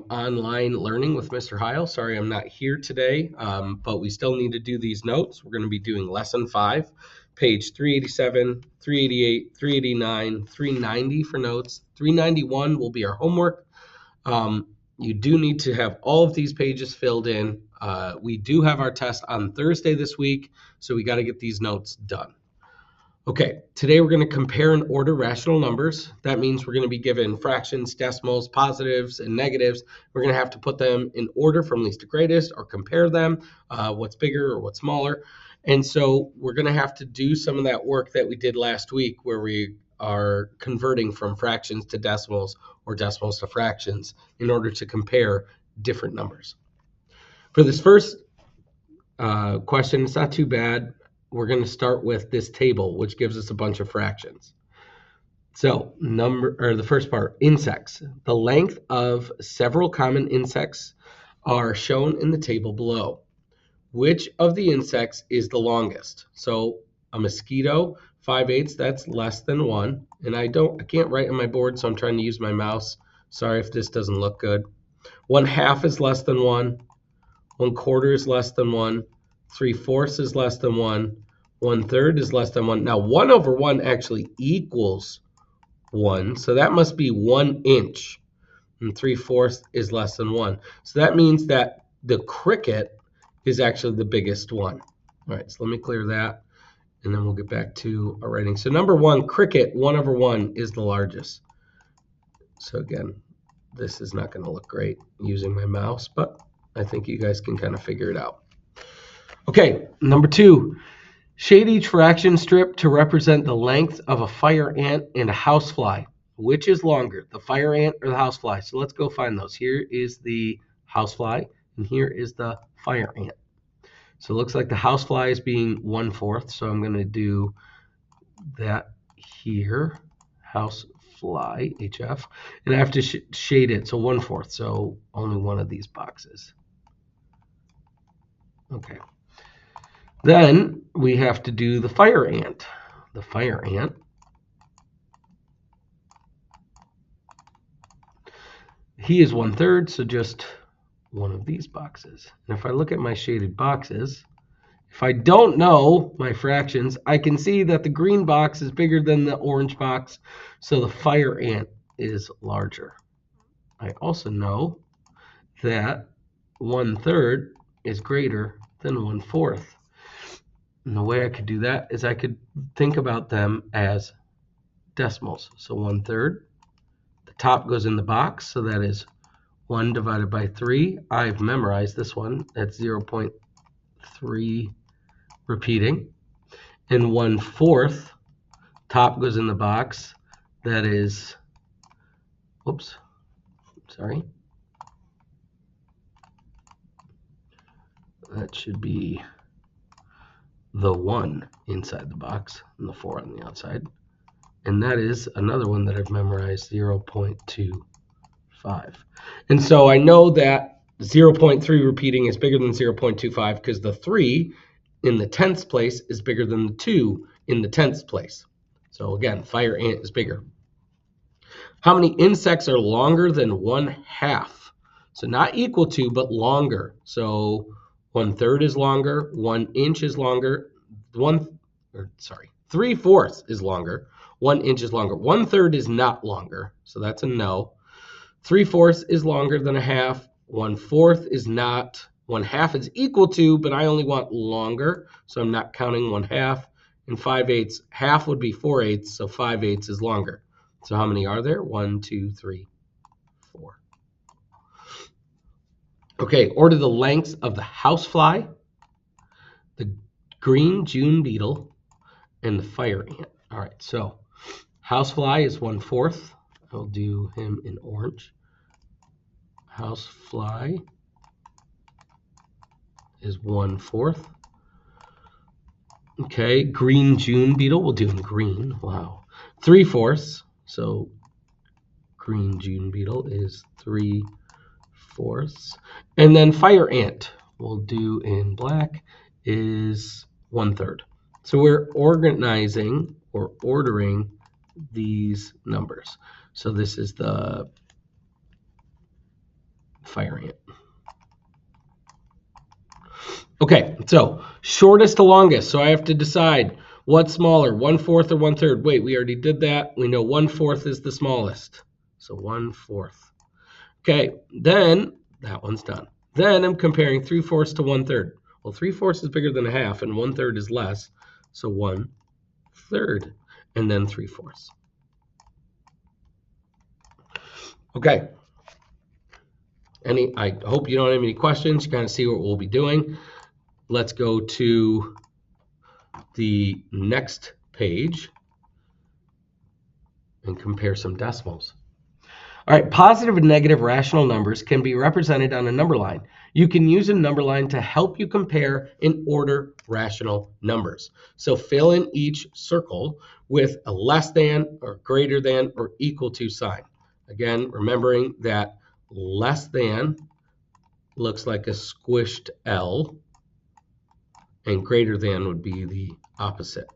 online learning with Mr. Heil. Sorry I'm not here today, but we still need to do these notes. We're going to be doing lesson 5, page 387, 388, 389, 390 for notes. 391 will be our homework. You do need to have all of these pages filled in. We do have our test on Thursday this week, so we got to get these notes done. Okay, today we're going to compare and order rational numbers. That means we're going to be given fractions, decimals, positives, and negatives. We're going to have to put them in order from least to greatest or compare them, what's bigger or what's smaller. And so we're going to have to do some of that work that we did last week where we are converting from fractions to decimals or decimals to fractions in order to compare different numbers. For this first question, it's not too bad. We're going to start with this table, which gives us a bunch of fractions. So the first part, insects. The length of several common insects are shown in the table below. Which of the insects is the longest? So a mosquito, 5/8, that's less than 1. And I can't write on my board, so I'm trying to use my mouse. Sorry if this doesn't look good. 1/2 is less than 1. 1/4 is less than 1. 3/4 is less than 1. 1/3 is less than 1. Now 1/1 actually equals 1, so that must be 1 inch. And 3/4 is less than 1. So that means that the cricket is actually the biggest one. All right, so let me clear that, and then we'll get back to our writing. So number 1, cricket, 1/1 is the largest. So again, this is not going to look great using my mouse, but I think you guys can kind of figure it out. Okay, number 2, shade each fraction strip to represent the length of a fire ant and a housefly. Which is longer, the fire ant or the housefly? So let's go find those. Here is the housefly, and here is the fire ant. So it looks like the housefly is being 1/4, so I'm going to do that here, housefly, HF, and I have to shade it, so 1/4, so only one of these boxes. Okay. Then we have to do the fire ant. The fire ant. He is 1/3, so just one of these boxes. And if I look at my shaded boxes, if I don't know my fractions, I can see that the green box is bigger than the orange box, so the fire ant is larger. I also know that 1/3 is greater than 1/4. And the way I could do that is I could think about them as decimals. So 1/3, the top goes in the box, so that is 1 divided by 3. I've memorized this one. That's 0.3 repeating. And 1/4, top goes in the box. That is, oops, sorry. That should be the 1 inside the box and the 4 on the outside. And that is another one that I've memorized, 0.25. And so I know that 0.3 repeating is bigger than 0.25 because the 3 in the 10th place is bigger than the 2 in the 10th place. So again, fire ant is bigger. How many insects are longer than 1/2? So not equal to, but longer. So 1/3 is longer, 1 inch is longer, 3/4 is longer, 1 inch is longer. 1/3 is not longer, so that's a no. 3/4 is longer than 1/2. 1/4 is not. 1/2 is equal to, but I only want longer, so I'm not counting 1/2. And 5/8, half would be 4/8, so 5/8 is longer. So how many are there? 1, 2, 3, 4. Okay, order the lengths of the housefly, the green June beetle, and the fire ant. All right, so housefly is 1/4. I'll do him in orange. Housefly is 1/4. Okay, green June beetle, we'll do in green. Wow. 3/4. So green June beetle is 3/4. And then fire ant, we'll do in black, is 1/3. So we're organizing or ordering these numbers. So this is the fire ant. Okay, so shortest to longest. So I have to decide what's smaller, 1/4 or 1/3. Wait, we already did that. We know 1/4 is the smallest. So 1/4. Okay, then that one's done. Then I'm comparing 3/4 to 1/3. Well, 3/4 is bigger than a half and 1/3 is less. So 1/3 and then 3/4. Okay. I hope you don't have any questions. You kind of see what we'll be doing. Let's go to the next page and compare some decimals. All right, positive and negative rational numbers can be represented on a number line. You can use a number line to help you compare and order rational numbers. So fill in each circle with a less than or greater than or equal to sign. Again, remembering that less than looks like a squished L, and greater than would be the opposite,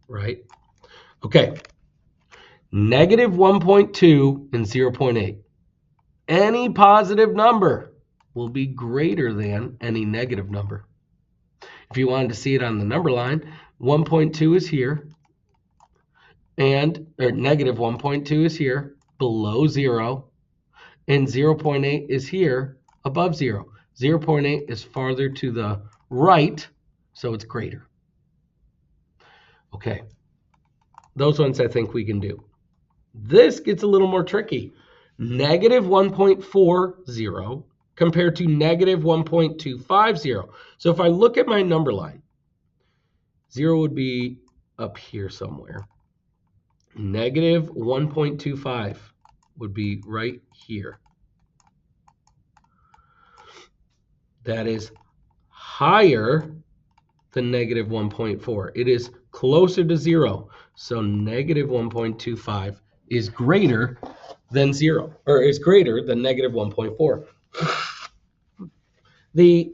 right? Okay, negative 1.2 and 0.8. Any positive number will be greater than any negative number. If you wanted to see it on the number line, 1.2 is here, or negative 1.2 is here, below 0, and 0.8 is here, above 0. 0.8 is farther to the right, so it's greater. Okay, those ones I think we can do. This gets a little more tricky. Negative 1.40 compared to negative 1.250. So if I look at my number line, 0 would be up here somewhere. Negative 1.25 would be right here. That is higher than negative 1.4. It is closer to 0. So negative 1.25 is greater than 0, or is greater than negative 1.4. The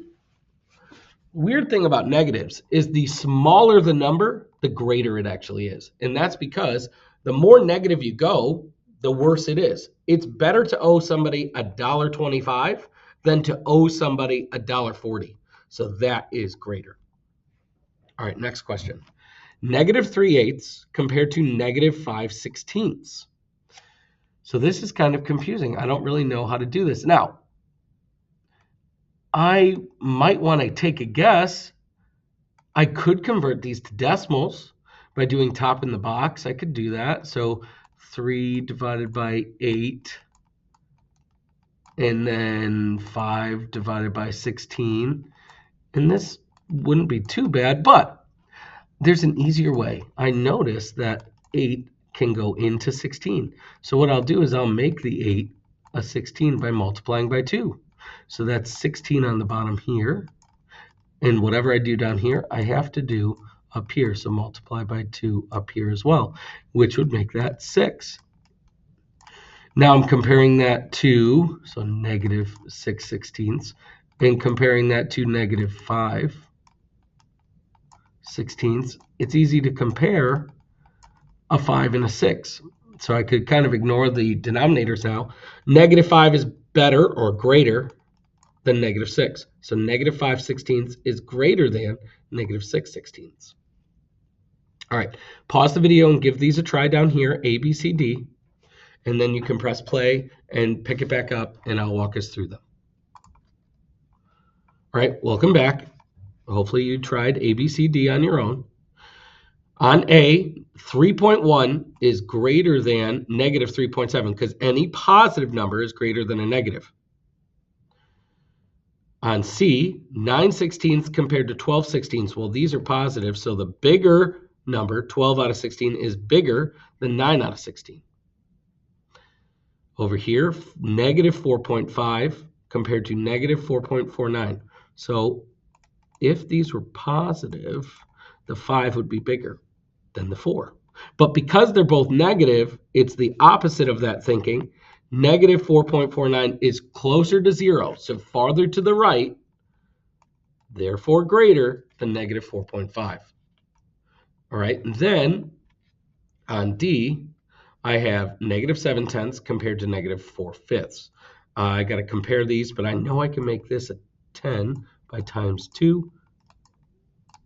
weird thing about negatives is the smaller the number, the greater it actually is. And that's because the more negative you go, the worse it is. It's better to owe somebody $1.25 than to owe somebody $1.40. So that is greater. All right, next question. Negative 3/8 compared to negative 5/16. So this is kind of confusing. I don't really know how to do this. Now, I might want to take a guess. I could convert these to decimals by doing top in the box. I could do that. So 3 divided by 8, and then 5 divided by 16. And this wouldn't be too bad, but there's an easier way. I noticed that 8 can go into 16. So what I'll do is I'll make the 8 a 16 by multiplying by 2. So that's 16 on the bottom here. And whatever I do down here, I have to do up here. So multiply by 2 up here as well, which would make that 6. Now I'm comparing that to, so negative 6/16, and comparing that to negative 5/16. It's easy to compare a 5 and a 6. So I could kind of ignore the denominators now. Negative 5 is better or greater than negative 6. So negative 5/16 is greater than negative 6/16. All right, pause the video and give these a try down here, A, B, C, D, and then you can press play and pick it back up, and I'll walk us through them. All right, welcome back. Hopefully you tried A, B, C, D on your own. On A, 3.1 is greater than negative 3.7 because any positive number is greater than a negative. On C, 9/16 compared to 12/16. Well, these are positive, so the bigger number, 12 out of 16, is bigger than 9 out of 16. Over here, negative 4.5 compared to negative 4.49. So if these were positive, the 5 would be bigger than the 4. But because they're both negative, it's the opposite of that thinking. Negative 4.49 is closer to 0, so farther to the right, therefore greater than negative 4.5. All right, and then on D, I have negative 7/10 compared to negative 4/5. I got to compare these, but I know I can make this a 10 by times 2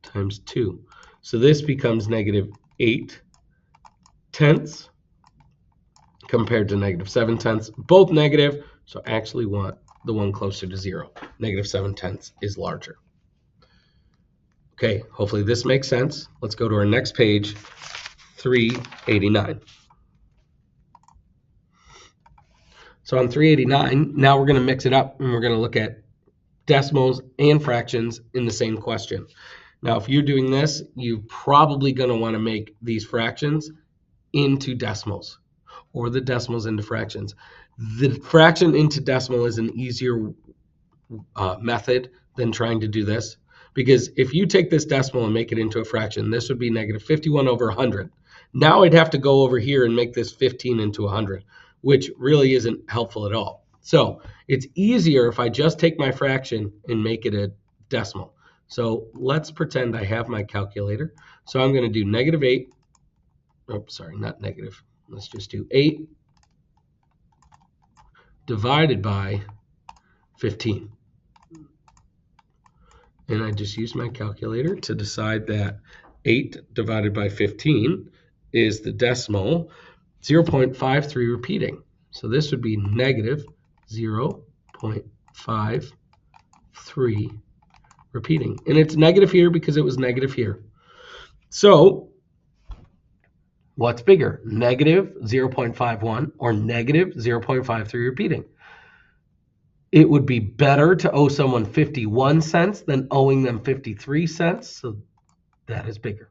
times 2. So this becomes negative 8 tenths compared to negative 7 tenths. Both negative, so I actually want the one closer to 0. Negative 7 tenths is larger. Okay, hopefully this makes sense. Let's go to our next page, 389. So on 389, now we're going to mix it up and we're going to look at decimals and fractions in the same question. Now, if you're doing this, you're probably going to want to make these fractions into decimals or the decimals into fractions. The fraction into decimal is an easier method than trying to do this, because if you take this decimal and make it into a fraction, this would be negative 51 over 100. Now I'd have to go over here and make this 15 into 100, which really isn't helpful at all. So it's easier if I just take my fraction and make it a decimal. So let's pretend I have my calculator. So I'm going to do negative 8. Oh, sorry, not negative. Let's just do 8 divided by 15. And I just use my calculator to decide that 8 divided by 15 is the decimal 0.53 repeating. So this would be negative 0.53 repeating. And it's negative here because it was negative here. So what's bigger, negative 0.51 or negative 0.53 repeating? It would be better to owe someone 51 cents than owing them 53 cents. So that is bigger.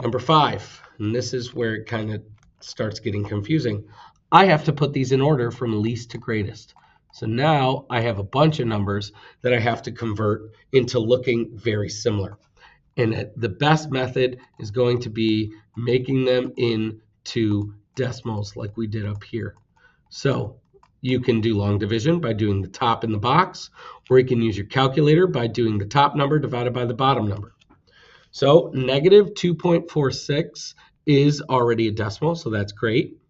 Number 5, and this is where it kind of starts getting confusing. I have to put these in order from least to greatest. So now I have a bunch of numbers that I have to convert into looking very similar. And the best method is going to be making them into decimals like we did up here. So you can do long division by doing the top in the box, or you can use your calculator by doing the top number divided by the bottom number. So negative 2.46 is already a decimal, so that's great.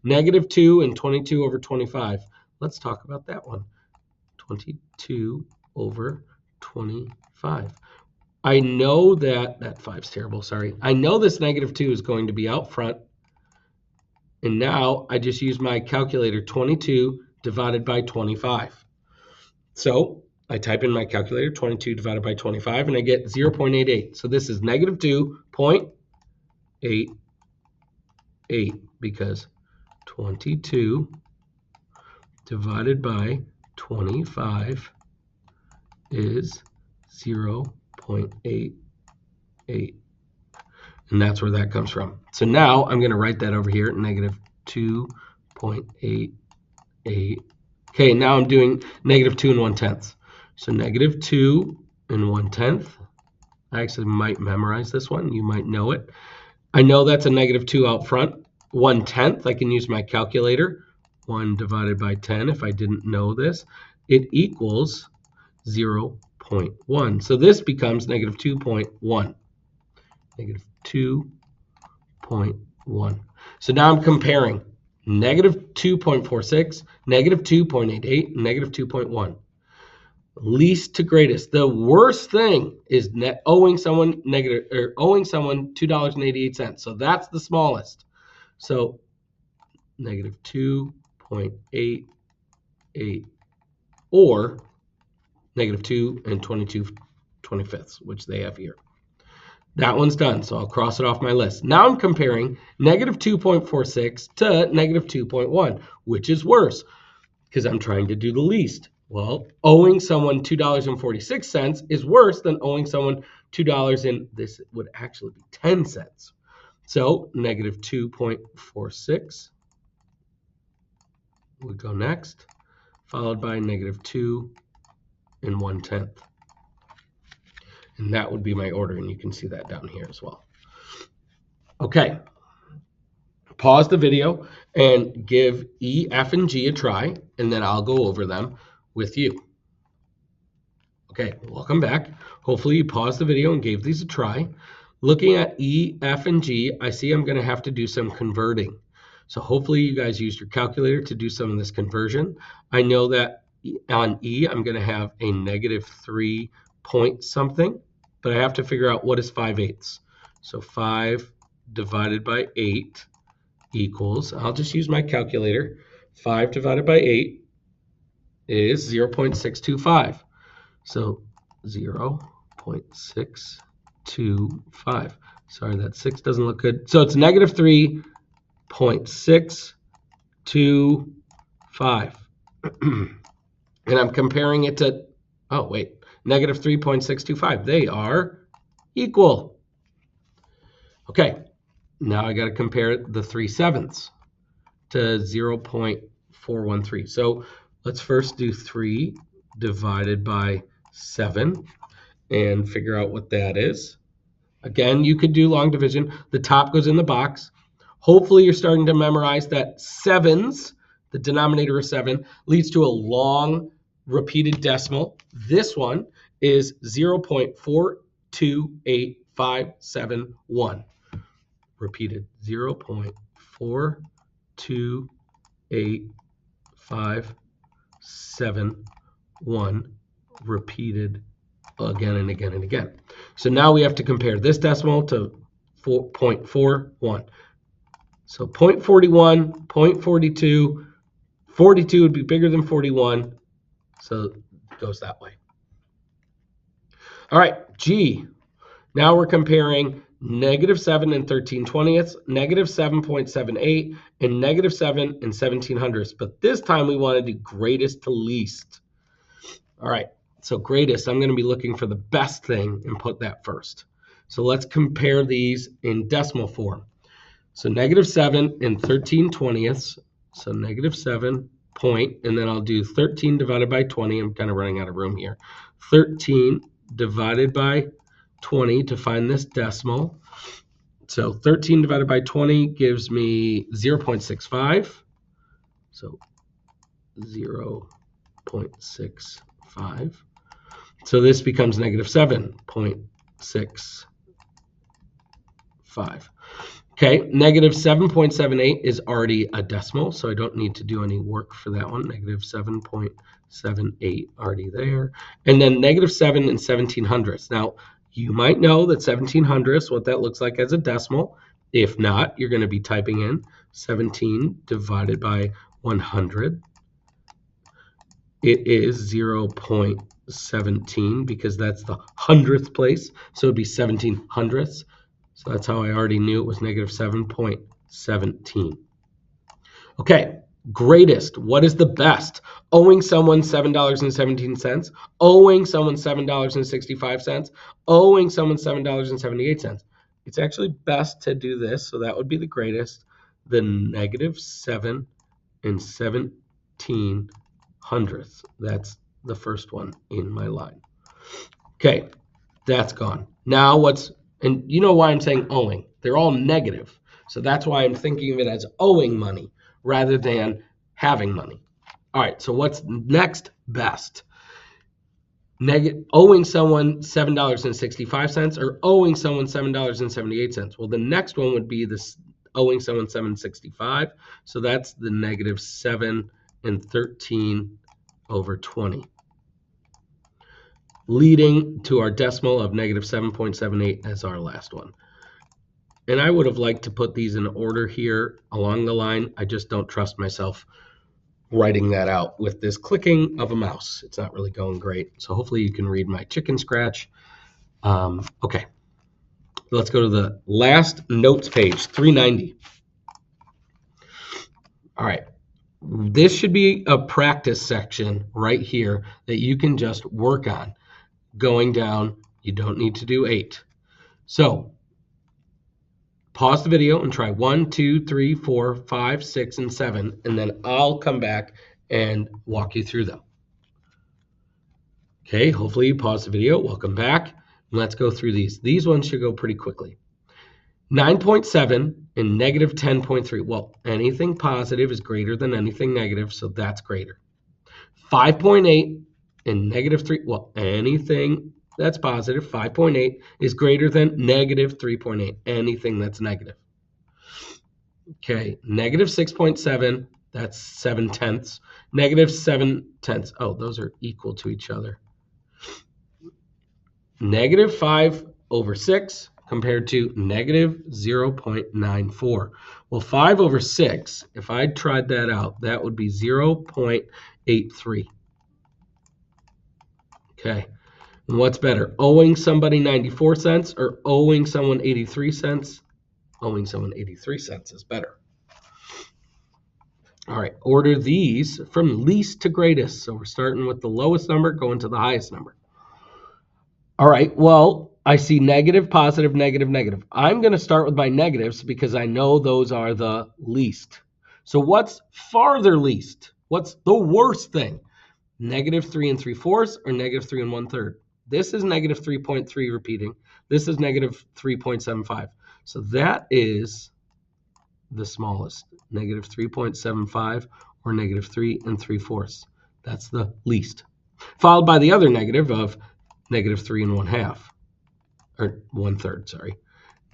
Negative 2 and 22 over 25. Let's talk about that one. 22 over 25. I know that 5's terrible, sorry. I know this negative 2 is going to be out front. And now I just use my calculator, 22 divided by 25. So I type in my calculator, 22 divided by 25, and I get 0.88. So this is negative 2.88 because 22 divided by 25 is 0.88. And that's where that comes from. So now I'm going to write that over here, negative 2.88. Okay, now I'm doing negative 2 and 1/10. So negative 2 and 1/10. I actually might memorize this one. You might know it. I know that's a negative 2 out front. 1/10, I can use my calculator. 1 divided by 10, if I didn't know this, it equals 0.1. So this becomes negative 2.1. Negative 2.1. So now I'm comparing negative 2.46, negative 2.88, negative 2.1. Least to greatest. The worst thing is owing someone $2.88. So that's the smallest. So negative 2.88 or negative 2 and 22/25, which they have here. That one's done, so I'll cross it off my list. Now I'm comparing negative 2.46 to negative 2.1, which is worse because I'm trying to do the least. Well, owing someone $2.46 is worse than owing someone $2 and this would actually be 10 cents. So negative 2.46 would go next, followed by negative 2 and 1/10. And that would be my order, and you can see that down here as well. Okay, pause the video and give E, F, and G a try, and then I'll go over them with you. Okay, welcome back. Hopefully you paused the video and gave these a try. Looking at E, F, and G, I see I'm going to have to do some converting. So hopefully you guys used your calculator to do some of this conversion. I know that on E, I'm going to have a -3 point something, but I have to figure out what is 5/8. So 5 divided by 8 equals, I'll just use my calculator, 5 divided by 8 is 0.625. So 0.625. Sorry, that 6 doesn't look good. So it's -3.625. And I'm comparing it to, oh, wait, -3.625. They are equal. Okay, now I got to compare the 3/7 to 0.413. So let's first do 3 divided by 7 and figure out what that is. Again, you could do long division. The top goes in the box. Hopefully you're starting to memorize that 7s, the denominator of 7, leads to a long repeated decimal. This one is 0.428571. Repeated, 0.428571. Repeated again and again and again. So now we have to compare this decimal to 0.41. So 0.41, 0.42, 42 would be bigger than 41. So it goes that way. All right, G. Now we're comparing -7 and 13/20ths, -7.78, and -7 and 1700ths. But this time we want to do greatest to least. All right, so greatest, I'm going to be looking for the best thing and put that first. So let's compare these in decimal form. So -7 and 13/20ths. So -7 point, and then I'll do 13 divided by 20. I'm kind of running out of room here. 13 divided by 20 to find this decimal. So 13 divided by 20 gives me 0.65. So 0.65. So this becomes -7.65. Okay, -7.78 is already a decimal, so I don't need to do any work for that one. -7.78 already there. And then -7 and 1700ths. Now, you might know that 1700ths, what that looks like as a decimal. If not, you're going to be typing in 17 divided by 100. It is 0.17 because that's the 100th place. So it would be 1700ths. So that's how I already knew it was -7.17. Okay, greatest. What is the best? Owing someone $7.17, owing someone $7.65, owing someone $7.78. It's actually best to do this, so that would be the greatest. The -7 and 1700ths. That's the first one in my line. Okay, that's gone. Now and you know why I'm saying owing. They're all negative. So that's why I'm thinking of it as owing money rather than having money. All right, so what's next best? Owing someone $7.65 or owing someone $7.78. Well, the next one would be this owing someone $7.65. So that's the -7 and 13/20. Leading to our decimal of -7.78 as our last one. And I would have liked to put these in order here along the line. I just don't trust myself writing that out with this clicking of a mouse. It's not really going great. So hopefully you can read my chicken scratch. Okay, let's go to the last notes page, 390. All right, this should be a practice section right here that you can just work on. Going down, you don't need to do 8. So pause the video and try 1, 2, 3, 4, 5, 6, and 7, and then I'll come back and walk you through them. Okay, hopefully you pause the video. Welcome back. And let's go through these. These ones should go pretty quickly. 9.7 and -10.3. Well, anything positive is greater than anything negative, so that's greater. 5.8 and -3. Well, anything that's positive, 5.8, is greater than -3.8. Anything that's negative. Okay, negative 6.7, that's 7/10. Negative 7/10. Oh, those are equal to each other. Negative 5/6 compared to negative 0.94. Well, 5/6, if I tried that out, that would be 0.83. Okay, and what's better, owing somebody 94 cents or owing someone 83 cents? Owing someone 83 cents is better. All right, order these from least to greatest. So we're starting with the lowest number, going to the highest number. All right, well, I see negative, positive, negative, negative. I'm going to start with my negatives because I know those are the least. So what's farther least? What's the worst thing? Negative 3 3/4 or negative 3 1/3? This is negative 3.3 repeating. This is negative 3.75. So that is the smallest, negative 3.75 or negative 3 3/4. That's the least. Followed by the other negative of negative 3 1/2, or 1/3, sorry.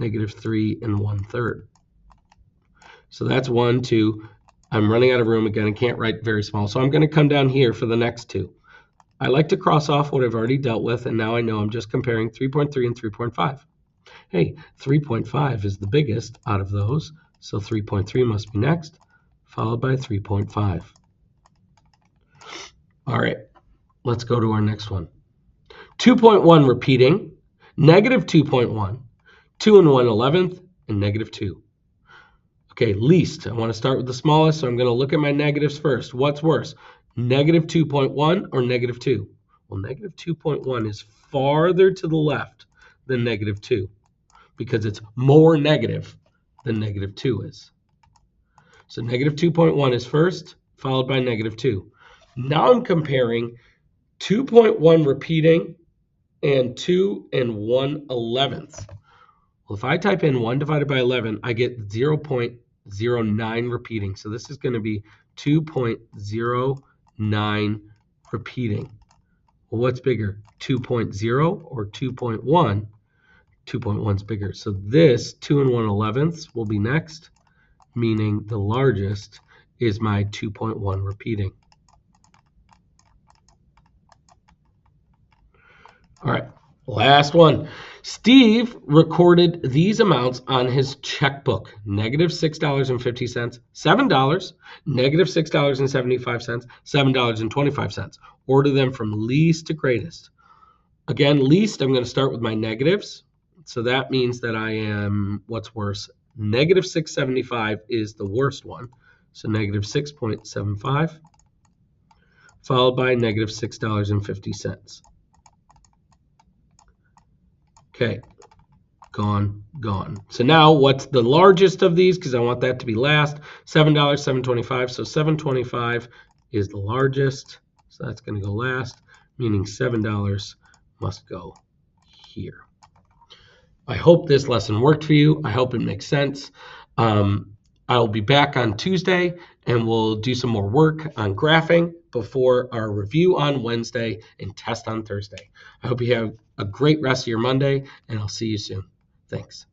Negative 3 1/3. So that's 1, 2. I'm running out of room again. I can't write very small. So I'm going to come down here for the next two. I like to cross off what I've already dealt with, and now I know I'm just comparing 3.3 and 3.5. Hey, 3.5 is the biggest out of those, so 3.3 must be next, followed by 3.5. All right, let's go to our next one. 2.1 repeating, negative 2.1, 2 1/11, and negative 2. Okay, least. I want to start with the smallest, so I'm going to look at my negatives first. What's worse, negative 2.1 or negative 2? Well, negative 2.1 is farther to the left than negative 2 because it's more negative than negative 2 is. So negative 2.1 is first, followed by negative 2. Now I'm comparing 2.1 repeating and 2 1/11. Well, if I type in 1 divided by 11, I get 0.09 repeating. So this is going to be 2.09 repeating. Well, what's bigger, 2.0 or 2.1? 2.1 is bigger. So this 2 1/11 will be next, meaning the largest is my 2.1 repeating. All right, last one. Steve recorded these amounts on his checkbook: negative $6.50, $7, negative $6.75, $7.25. Order them from least to greatest. Again, least, I'm going to start with my negatives. So that means that I am, what's worse, negative 6.75 is the worst one. So negative 6.75, followed by negative $6.50. Okay, gone. So now what's the largest of these? Because I want that to be last. $7, $7.25. So $7.25 is the largest. So that's going to go last, meaning $7 must go here. I hope this lesson worked for you. I hope it makes sense. I'll be back on Tuesday, and we'll do some more work on graphing before our review on Wednesday and test on Thursday. I hope you have a great rest of your Monday, and I'll see you soon. Thanks.